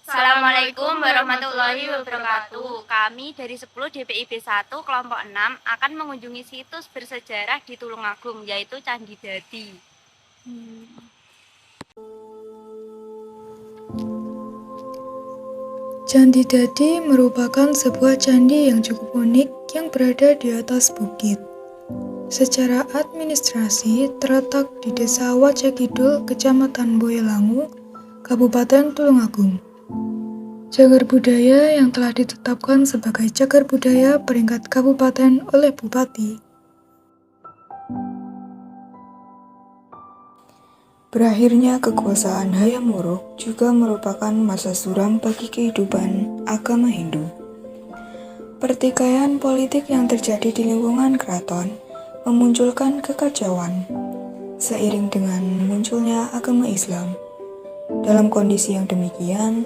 Assalamualaikum warahmatullahi wabarakatuh. Kami dari 10 DPIB 1 kelompok 6 akan mengunjungi situs bersejarah di Tulungagung, yaitu Candi Dadi. Candi Dadi merupakan sebuah candi yang cukup unik yang berada di atas bukit. Secara administrasi terletak di Desa Wajah-Kidul, Kecamatan Boyolangu, Kabupaten Tulungagung. Cagar budaya yang telah ditetapkan sebagai cagar budaya peringkat kabupaten oleh Bupati. Berakhirnya kekuasaan Hayam Wuruk juga merupakan masa suram bagi kehidupan agama Hindu. Pertikaian politik yang terjadi di lingkungan keraton memunculkan kekacauan seiring dengan munculnya agama Islam. Dalam kondisi yang demikian,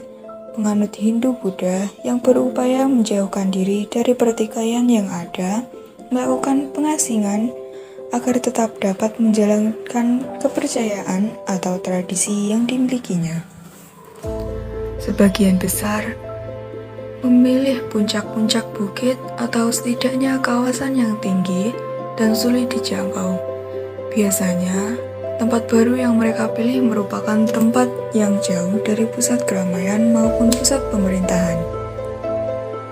penganut Hindu-Buddha yang berupaya menjauhkan diri dari pertikaian yang ada melakukan pengasingan agar tetap dapat menjalankan kepercayaan atau tradisi yang dimilikinya. Sebagian besar memilih puncak-puncak bukit atau setidaknya kawasan yang tinggi dan sulit dijangkau. Biasanya, tempat baru yang mereka pilih merupakan tempat yang jauh dari pusat keramaian maupun pusat pemerintahan.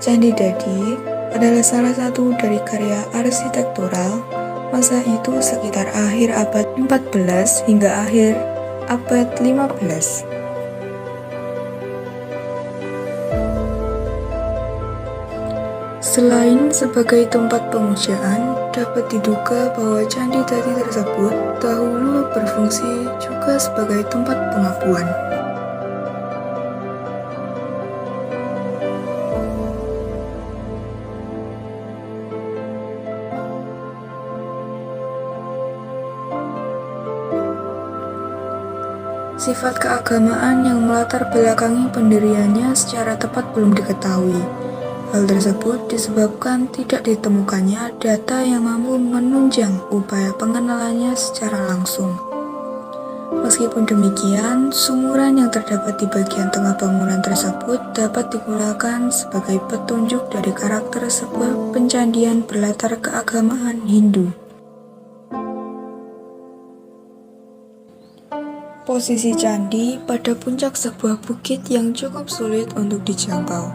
Candi Dadi adalah salah satu dari karya arsitektural masa itu sekitar akhir abad 14 hingga akhir abad 15. Selain sebagai tempat pemujaan, dapat diduga bahwa Candi Dadi tersebut dahulu berfungsi juga sebagai tempat pengakuan. Sifat keagamaan yang melatar belakangi pendiriannya secara tepat belum diketahui. Hal tersebut disebabkan tidak ditemukannya data yang mampu menunjang upaya pengenalannya secara langsung. Meskipun demikian, sumuran yang terdapat di bagian tengah bangunan tersebut dapat digunakan sebagai petunjuk dari karakter sebuah pencandian berlatar keagamaan Hindu. Posisi candi pada puncak sebuah bukit yang cukup sulit untuk dijangkau,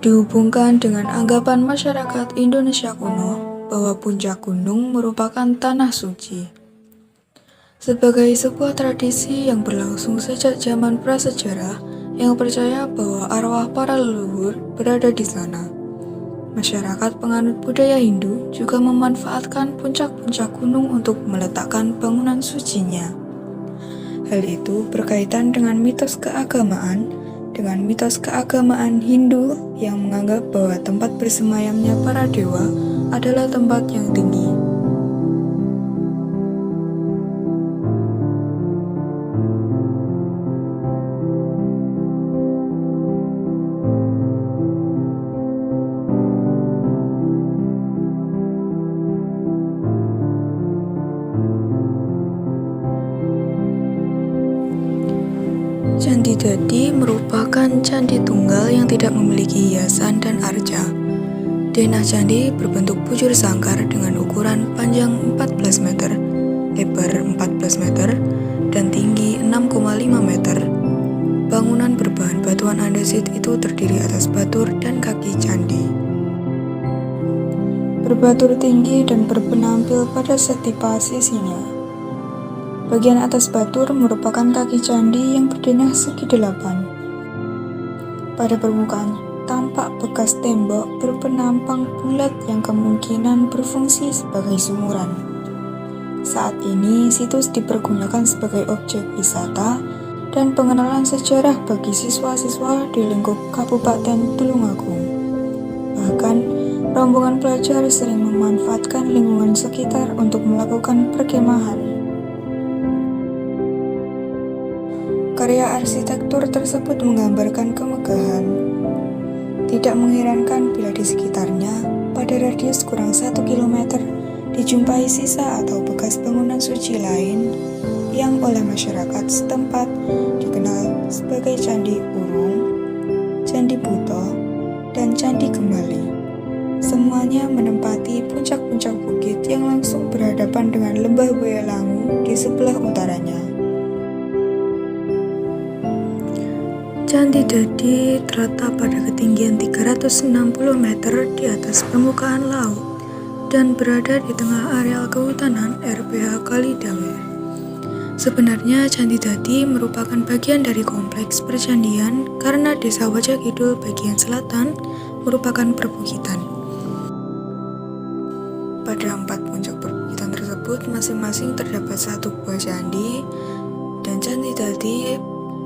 dihubungkan dengan anggapan masyarakat Indonesia kuno bahwa puncak gunung merupakan tanah suci. Sebagai sebuah tradisi yang berlangsung sejak zaman prasejarah yang percaya bahwa arwah para leluhur berada di sana, masyarakat penganut budaya Hindu juga memanfaatkan puncak-puncak gunung untuk meletakkan bangunan sucinya. Hal itu berkaitan dengan mitos keagamaan Hindu yang menganggap bahwa tempat bersemayamnya para dewa adalah tempat yang tinggi. Candi Dadi merupakan candi tunggal yang tidak memiliki hiasan dan arca. Denah candi berbentuk bujur sangkar dengan ukuran panjang 14 meter, lebar 14 meter, dan tinggi 6,5 meter. Bangunan berbahan batuan andesit itu terdiri atas batur dan kaki candi. Berbatur tinggi dan berpenampil pada setiap sisinya. Bagian atas batur merupakan kaki candi yang berdenah segi 8. Pada permukaan tampak bekas tembok berpenampang bulat yang kemungkinan berfungsi sebagai sumuran. Saat ini situs dipergunakan sebagai objek wisata dan pengenalan sejarah bagi siswa-siswa di lingkup Kabupaten Tulungagung. Bahkan, rombongan pelajar sering memanfaatkan lingkungan sekitar untuk melakukan perkemahan. Karya arsitektur tersebut menggambarkan kemegahan. Tidak mengherankan bila di sekitarnya, pada radius kurang 1 km, dijumpai sisa atau bekas bangunan suci lain yang oleh masyarakat setempat dikenal sebagai Candi Urung, Candi Buto, dan Candi Gemali. Semuanya menempati puncak-puncak bukit yang langsung berhadapan dengan lembah Boyalangu di sebelah utaranya. Candi Dadi terletak pada ketinggian 360 meter di atas permukaan laut dan berada di tengah areal kehutanan RPH Kalidawe. Sebenarnya Candi Dadi merupakan bagian dari kompleks percandian karena Desa Wajah Kidul bagian selatan merupakan perbukitan. Pada 4 puncak perbukitan tersebut masing-masing terdapat 1 buah candi, dan Candi Dadi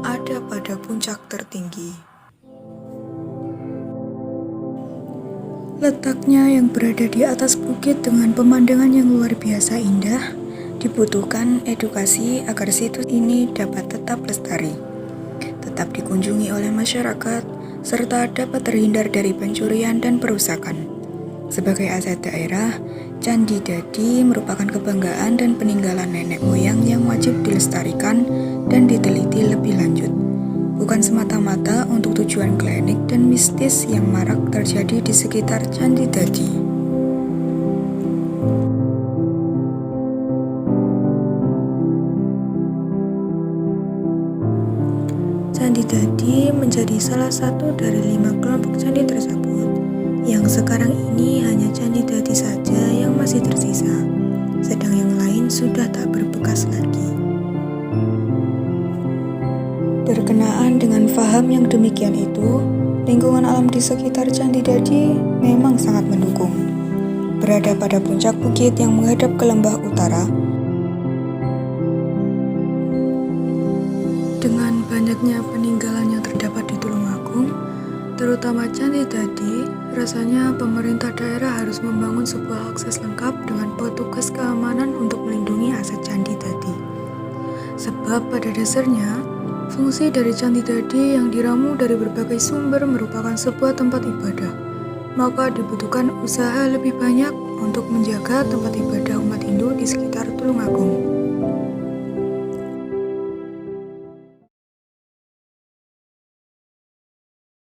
ada pada puncak tertinggi. Letaknya yang berada di atas bukit dengan pemandangan yang luar biasa indah, dibutuhkan edukasi agar situs ini dapat tetap lestari, tetap dikunjungi oleh masyarakat, serta dapat terhindar dari pencurian dan perusakan. Sebagai aset daerah, Candi Dadi merupakan kebanggaan dan peninggalan nenek moyang yang wajib dilestarikan dan diteliti lebih lanjut, bukan semata-mata untuk tujuan klinik dan mistis yang marak terjadi di sekitar Candi Dadi. Candi Dadi menjadi salah satu dari 5 kelompok candi tersebut, yang sekarang ini hanya Candi Dadi saja yang masih tersisa, sedang yang lain sudah tak berbekas lagi. Berkenaan dengan faham yang demikian itu, lingkungan alam di sekitar Candi Dadi memang sangat mendukung. Berada pada puncak bukit yang menghadap ke lembah utara, dengan banyaknya peninggalan yang terdapat di Tulungagung, terutama Candi Dadi, rasanya pemerintah daerah harus membangun sebuah akses lengkap dengan petugas keamanan untuk melindungi aset Candi Dadi. Sebab pada dasarnya, fungsi dari Candi Dadi yang diramu dari berbagai sumber merupakan sebuah tempat ibadah. Maka dibutuhkan usaha lebih banyak untuk menjaga tempat ibadah umat Hindu di sekitar Tulungagung.